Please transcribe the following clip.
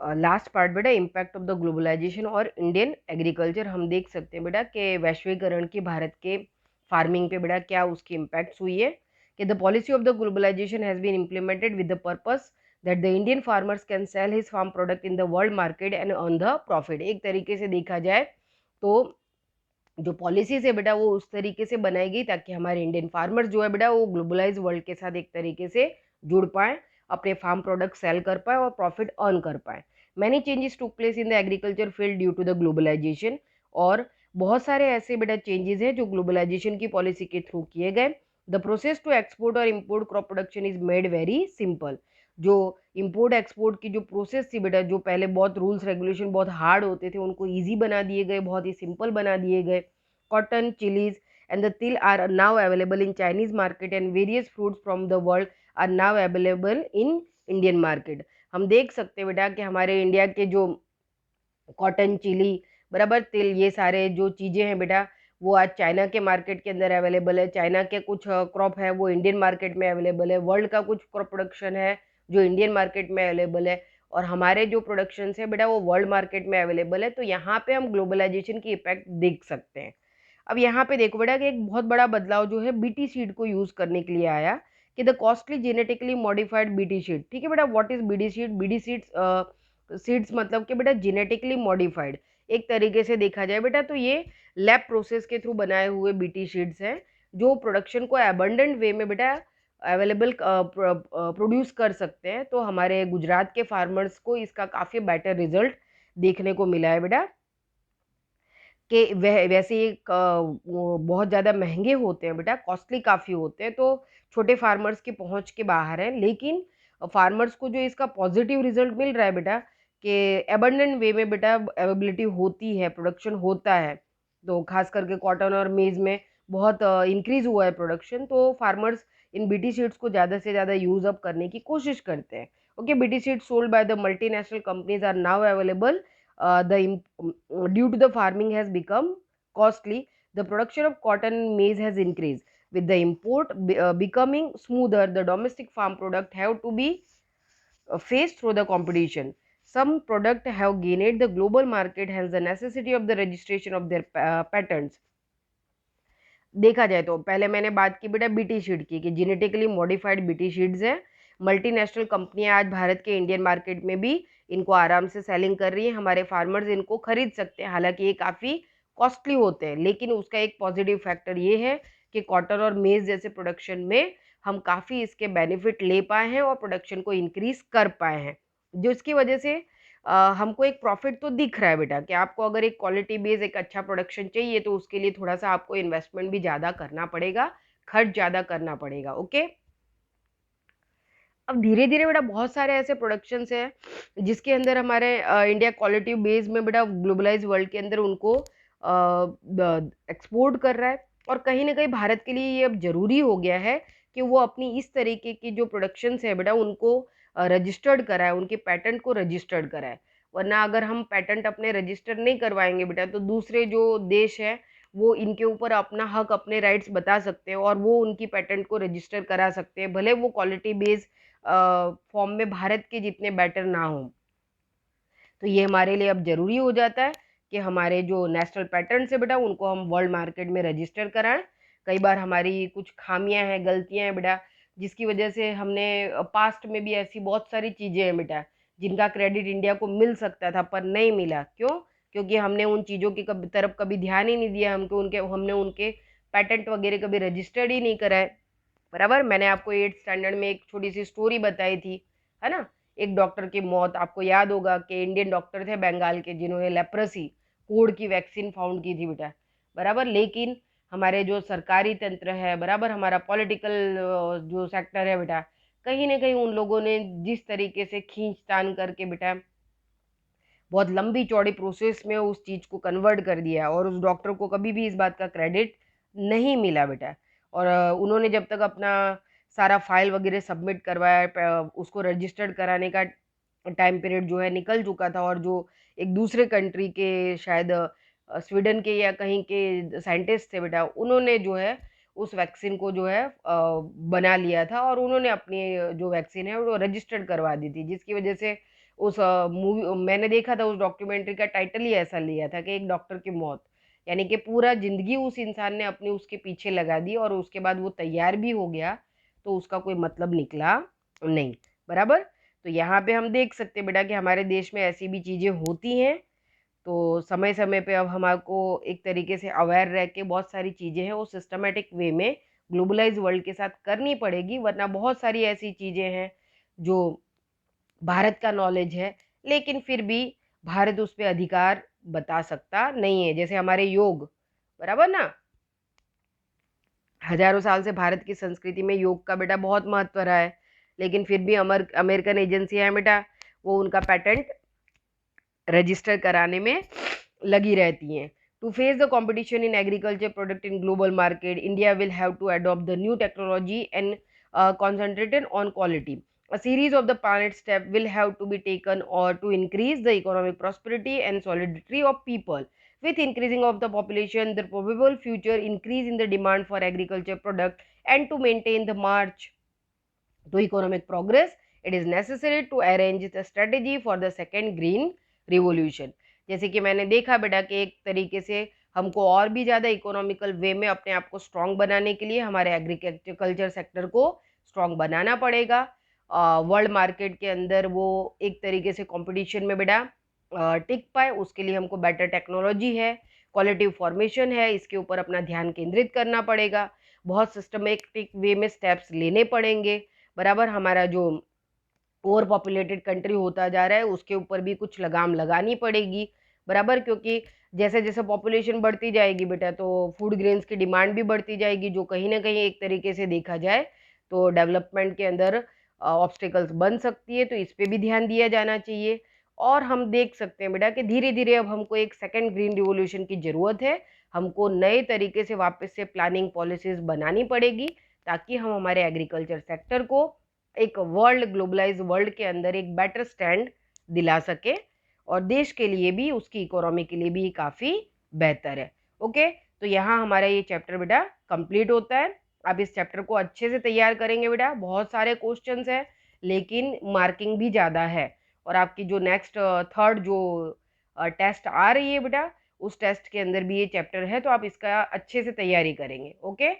Last part बेटा, impact of the globalization और Indian agriculture. हम देख सकते हैं बेटा कि वैश्वीकरण की भारत के फार्मिंग पे बेटा क्या उसकी इम्पैक्ट्स हुई है, कि the policy of the globalization has been implemented with the purpose that the Indian farmers can sell his farm product in the world market and earn the profit. एक तरीके से देखा जाए तो जो पॉलिसीज है बेटा वो उस तरीके से बनाई गई ताकि हमारे इंडियन फार्मर्स जो है बेटा वो ग्लोबलाइज वर्ल्ड के साथ एक तरीके से जुड़ पाए, अपने फार्म प्रोडक्ट सेल कर पाए और प्रॉफिट अर्न कर पाए। Many changes took place in the agriculture field due to the globalization. और बहुत सारे ऐसे बेटा चेंजेस हैं जो ग्लोबलाइजेशन की पॉलिसी के थ्रू किए गए। द प्रोसेस टू एक्सपोर्ट और import crop production is made very simple. जो इम्पोर्ट एक्सपोर्ट की जो प्रोसेस थी बेटा, जो पहले बहुत रूल्स रेगुलेशन बहुत हार्ड होते थे, उनको ईजी बना दिए गए, बहुत ही सिंपल बना दिए गए। Cotton, chilies, and the til are now available in Chinese market and various fruits from the world are now available in Indian market। हम देख सकते हैं बेटा कि हमारे इंडिया के जो कॉटन, चिली, बराबर तिल, ये सारे जो चीज़ें हैं बेटा वो आज चाइना के मार्केट के अंदर अवेलेबल है। चाइना के कुछ क्रॉप है वो इंडियन मार्केट में अवेलेबल है। वर्ल्ड का कुछ क्रॉप प्रोडक्शन है जो इंडियन मार्केट में अवेलेबल है, और हमारे जो प्रोडक्शन है बेटा वो वर्ल्ड मार्केट में अवेलेबल है। तो यहाँ पे हम ग्लोबलाइजेशन की इफेक्ट देख सकते हैं। अब यहाँ पे देखो बेटा कि एक बहुत बड़ा बदलाव जो है बीटी सीड को यूज करने के लिए आया, कि the costly genetically modified BT seed. ठीक है बेटा, what is BT seed? BT seeds मतलब कि बेटा जेनेटिकली मॉडिफाइड। एक तरीके से देखा जाए बेटा तो ये लैब प्रोसेस के थ्रू बनाए हुए बीटी सीड्स हैं जो प्रोडक्शन को एबंडेंट वे में बेटा अवेलेबल प्रोड्यूस कर सकते हैं। तो हमारे गुजरात के फार्मर्स को इसका काफ़ी बेटर रिजल्ट देखने को मिला है बेटा। कि वह वैसे ये वो बहुत ज़्यादा महंगे होते हैं बेटा, कॉस्टली काफ़ी होते हैं, तो छोटे फार्मर्स की पहुंच के बाहर है। लेकिन फार्मर्स को जो इसका पॉजिटिव रिजल्ट मिल रहा है बेटा कि एबंडेंट वे में बेटा अवेलेबिलिटी होती है, प्रोडक्शन होता है। तो खास करके कॉटन और मेज में बहुत इंक्रीज हुआ है प्रोडक्शन, तो फार्मर्स इन बीटी सीड्स को ज़्यादा से ज़्यादा यूज अप करने की कोशिश करते हैं। Okay, BT seeds sold by the multinational companies are now available. Due to the farming has become costly, the production of cotton and maize has increased. With the import becoming smoother, the domestic farm product have to be faced through the competition. Some product have gained the global market, hence the necessity of the registration of their patents. देखा जाए तो पहले मैंने बात की बेटा BT sheet की, कि जेनेटिकली मॉडिफाइड बीटी शीट्स है। मल्टीनेशनल कंपनियां आज भारत के इंडियन मार्केट में भी इनको आराम से सेलिंग कर रही हैं। हमारे फार्मर्स इनको खरीद सकते हैं, हालांकि ये काफ़ी कॉस्टली होते हैं, लेकिन उसका एक पॉजिटिव फैक्टर ये है कि कॉटन और मेज जैसे प्रोडक्शन में हम काफ़ी इसके बेनिफिट ले पाए हैं और प्रोडक्शन को इंक्रीज कर पाए हैं, जो इसकी वजह से हमको एक प्रॉफिट तो दिख रहा है बेटा, कि आपको अगर एक क्वालिटी बेस एक अच्छा प्रोडक्शन चाहिए तो उसके लिए थोड़ा सा आपको इन्वेस्टमेंट भी ज़्यादा करना पड़ेगा, खर्च ज़्यादा करना पड़ेगा। ओके, अब धीरे धीरे बेटा बहुत सारे ऐसे प्रोडक्शंस हैं जिसके अंदर हमारे इंडिया क्वालिटी बेस में बेटा ग्लोबलाइज वर्ल्ड के अंदर उनको एक्सपोर्ट कर रहा है। और कहीं ना कहीं भारत के लिए ये अब जरूरी हो गया है कि वो अपनी इस तरीके की जो प्रोडक्शंस है बेटा उनको रजिस्टर्ड कराए, उनके पैटेंट को रजिस्टर्ड कराए। वरना अगर हम पैटेंट अपने रजिस्टर नहीं करवाएंगे बेटा तो दूसरे जो देश है वो इनके ऊपर अपना हक, अपने राइट्स बता सकते हैं और वो उनकी पैटेंट को रजिस्टर करा सकते हैं, भले वो क्वालिटी बेस्ड फॉर्म में भारत के जितने बेटर ना हो। तो ये हमारे लिए अब जरूरी हो जाता है कि हमारे जो नेशनल पैटर्न है बेटा उनको हम वर्ल्ड मार्केट में रजिस्टर कराएं। कई बार हमारी कुछ खामियां हैं, गलतियां हैं बेटा, जिसकी वजह से हमने पास्ट में भी ऐसी बहुत सारी चीज़ें हैं बेटा जिनका क्रेडिट इंडिया को मिल सकता था पर नहीं मिला। क्यों? क्योंकि हमने उन चीज़ों की तरफ कभी ध्यान ही नहीं दिया, हमने उनके पैटेंट वगैरह कभी रजिस्टर्ड ही नहीं कराए। बराबर, मैंने आपको 8th स्टैंडर्ड में एक छोटी सी स्टोरी बताई थी, है ना? एक डॉक्टर की मौत, आपको याद होगा कि इंडियन डॉक्टर थे बंगाल के जिन्होंने लेप्रोसी कोड की वैक्सीन फाउंड की थी बेटा। बराबर, लेकिन हमारे जो सरकारी तंत्र है, बराबर हमारा पॉलिटिकल जो सेक्टर है बेटा, कहीं ना कहीं उन लोगों ने जिस तरीके से खींचतान करके बेटा बहुत लंबी चौड़ी प्रोसेस में उस चीज़ को कन्वर्ट कर दिया और उस डॉक्टर को कभी भी इस बात का क्रेडिट नहीं मिला बेटा। और उन्होंने जब तक अपना सारा फाइल वगैरह सबमिट करवाया, उसको रजिस्टर्ड कराने का टाइम पीरियड जो है निकल चुका था, और जो एक दूसरे कंट्री के शायद स्वीडन के या कहीं के साइंटिस्ट थे बेटा, उन्होंने जो है उस वैक्सीन को जो है बना लिया था और उन्होंने अपनी जो वैक्सीन है वो रजिस्टर्ड करवा दी थी, जिसकी वजह से उस मूवी मैंने देखा था, उस डॉक्यूमेंट्री का टाइटल ही ऐसा लिया था कि एक डॉक्टर की मौत, यानी कि पूरा जिंदगी उस इंसान ने अपनी उसके पीछे लगा दी और उसके बाद वो तैयार भी हो गया तो उसका कोई मतलब निकला नहीं। बराबर। तो यहाँ पे हम देख सकते हैं बेटा कि हमारे देश में ऐसी भी चीजें होती हैं, तो समय समय पे अब हमारे एक तरीके से अवेयर रह के बहुत सारी चीजें हैं वो सिस्टमेटिक वे में ग्लोबलाइज वर्ल्ड के साथ करनी पड़ेगी, वरना बहुत सारी ऐसी चीजें हैं जो भारत का नॉलेज है लेकिन फिर भी भारत उस पर अधिकार बता सकता नहीं है। जैसे हमारे योग, बराबर ना, हजारों साल से भारत की संस्कृति में योग का बेटा बहुत महत्व रहा है, लेकिन फिर भी अमेरिकन एजेंसी है बेटा, वो उनका पेटेंट रजिस्टर कराने में लगी रहती हैं। To face the competition in agriculture product in global market, India will have to adopt the new technology and concentrated on quality. A series of the planet steps will have to be taken or to increase the economic prosperity and solidarity of people. With increasing of the population, the probable future increase in the demand for agriculture product, and to maintain the march to economic progress, it is necessary to arrange the strategy for the second green revolution. जैसे कि मैंने देखा बेटा कि एक तरीके से हमको और भी ज़्यादा इकोनॉमिकल वे में अपने आप को स्ट्रॉन्ग बनाने के लिए हमारे एग्रीकल्चर सेक्टर को स्ट्रॉन्ग बनाना पड़ेगा। वर्ल्ड मार्केट के अंदर वो एक तरीके से कंपटीशन में बेटा टिक पाए, उसके लिए हमको बेटर टेक्नोलॉजी है, क्वालिटी फॉर्मेशन है, इसके ऊपर अपना ध्यान केंद्रित करना पड़ेगा, बहुत सिस्टमेटिक वे में स्टेप्स लेने पड़ेंगे। बराबर। हमारा जो ओवर पॉपुलेटेड कंट्री होता जा रहा है उसके ऊपर भी कुछ लगाम लगानी पड़ेगी। बराबर। क्योंकि जैसे जैसे पॉपुलेशन बढ़ती जाएगी बेटा तो फूड ग्रेन्स की डिमांड भी बढ़ती जाएगी, जो कहीं ना कहीं एक तरीके से देखा जाए तो डेवलपमेंट के अंदर ऑब्स्टिकल्स बन सकती है, तो इस पे भी ध्यान दिया जाना चाहिए। और हम देख सकते हैं बेटा कि धीरे धीरे अब हमको एक सेकेंड ग्रीन रिवोल्यूशन की ज़रूरत है, हमको नए तरीके से वापस से प्लानिंग पॉलिसीज बनानी पड़ेगी ताकि हम हमारे एग्रीकल्चर सेक्टर को एक वर्ल्ड ग्लोबलाइज वर्ल्ड के अंदर एक बेटर स्टैंड दिला सके और देश के लिए भी, उसकी इकोनॉमी के लिए भी काफ़ी बेहतर है। ओके, तो यहाँ हमारा ये चैप्टर बेटा कंप्लीट होता है। आप इस चैप्टर को अच्छे से तैयार करेंगे बेटा, बहुत सारे क्वेश्चंस हैं लेकिन मार्किंग भी ज़्यादा है, और आपकी जो नेक्स्ट थर्ड जो टेस्ट आ रही है बेटा, उस टेस्ट के अंदर भी ये चैप्टर है, तो आप इसका अच्छे से तैयारी करेंगे। ओके।